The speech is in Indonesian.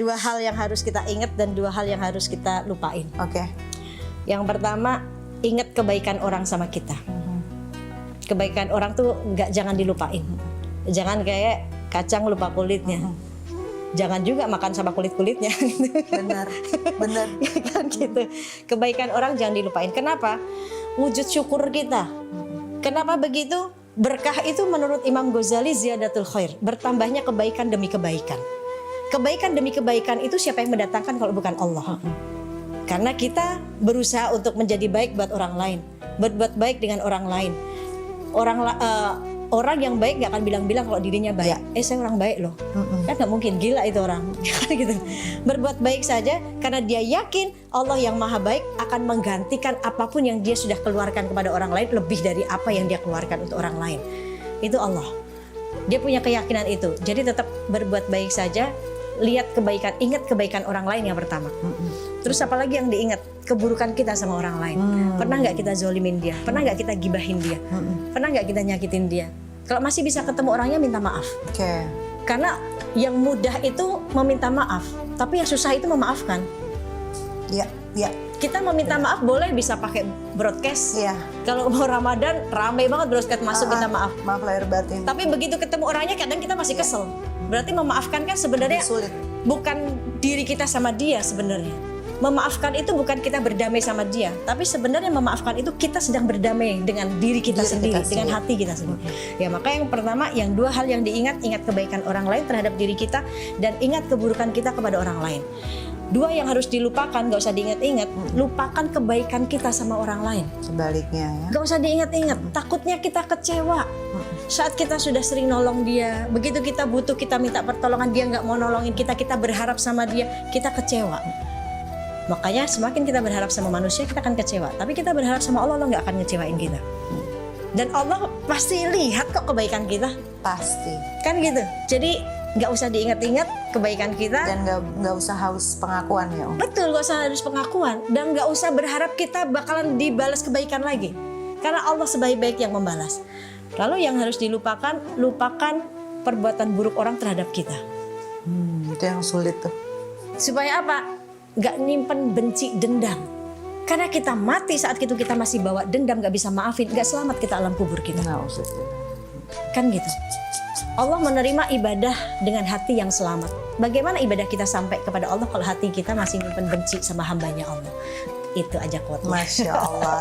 Dua hal yang harus kita ingat dan dua hal yang harus kita lupain. Oke. Yang pertama, ingat kebaikan orang sama kita. Kebaikan orang tuh jangan dilupain. Jangan kayak kacang lupa kulitnya. Jangan juga makan sama kulit-kulitnya. Benar, benar. Kan gitu. Kebaikan orang jangan dilupain. Kenapa? Wujud syukur kita. Kenapa begitu? Berkah itu menurut Imam Ghazali ziyadatul khair. Bertambahnya kebaikan demi kebaikan. Kebaikan demi kebaikan itu siapa yang mendatangkan kalau bukan Allah? Karena kita berusaha untuk menjadi baik buat orang lain, berbuat baik dengan orang lain. Orang yang baik nggak akan bilang-bilang kalau dirinya baik. Saya orang baik loh. Kan nggak mungkin, gila itu orang. Gitu. Berbuat baik saja karena dia yakin Allah yang maha baik akan menggantikan apapun yang dia sudah keluarkan kepada orang lain lebih dari apa yang dia keluarkan untuk orang lain. Itu Allah. Dia punya keyakinan itu. Jadi tetap berbuat baik saja. Lihat kebaikan, ingat kebaikan orang lain yang pertama. Terus apalagi yang diingat? Keburukan kita sama orang lain. Pernah nggak kita zolimin dia? Pernah nggak kita gibahin dia? Pernah nggak kita nyakitin dia? Kalau masih bisa ketemu orangnya, minta maaf. Karena yang mudah itu meminta maaf, tapi yang susah itu memaafkan. Ya. Kita meminta maaf boleh bisa pakai broadcast. Kalau mau Ramadan ramai banget broadcast masuk minta maaf. Maaf lahir batin. Tapi begitu ketemu orangnya kadang kita masih kesel. Berarti memaafkan kan sebenarnya sulit. Bukan diri kita sama dia sebenarnya. Memaafkan itu bukan kita berdamai sama dia, tapi sebenarnya memaafkan itu kita sedang berdamai dengan diri kita sendiri, dengan hati kita sendiri. Ya maka yang pertama, yang dua hal yang diingat, ingat kebaikan orang lain terhadap diri kita dan ingat keburukan kita kepada orang lain. Dua yang harus dilupakan, gak usah diingat-ingat, lupakan kebaikan kita sama orang lain. Sebaliknya ya. Gak usah diingat-ingat, takutnya kita kecewa. Saat kita sudah sering nolong dia, begitu kita butuh, kita minta pertolongan, dia nggak mau nolongin kita, kita berharap sama dia, kita kecewa. Makanya semakin kita berharap sama manusia, kita akan kecewa. Tapi kita berharap sama Allah, Allah nggak akan ngecewain kita. Dan Allah pasti lihat kok kebaikan kita. Pasti. Kan gitu. Jadi nggak usah diingat-ingat kebaikan kita. Dan nggak usah haus pengakuan ya Om. Betul, nggak usah harus pengakuan. Dan nggak usah berharap kita bakalan dibalas kebaikan lagi. Karena Allah sebaik-baik yang membalas. Lalu yang harus dilupakan, lupakan perbuatan buruk orang terhadap kita. Itu yang sulit tuh. Supaya apa? Gak nyimpen benci, dendam. Karena kita mati saat itu kita masih bawa dendam, gak bisa maafin, gak selamat kita alam kubur kita. Kan gitu. Allah menerima ibadah dengan hati yang selamat. Bagaimana ibadah kita sampai kepada Allah kalau hati kita masih nyimpen benci sama hambanya Allah? Itu aja kuatnya. Masya Allah.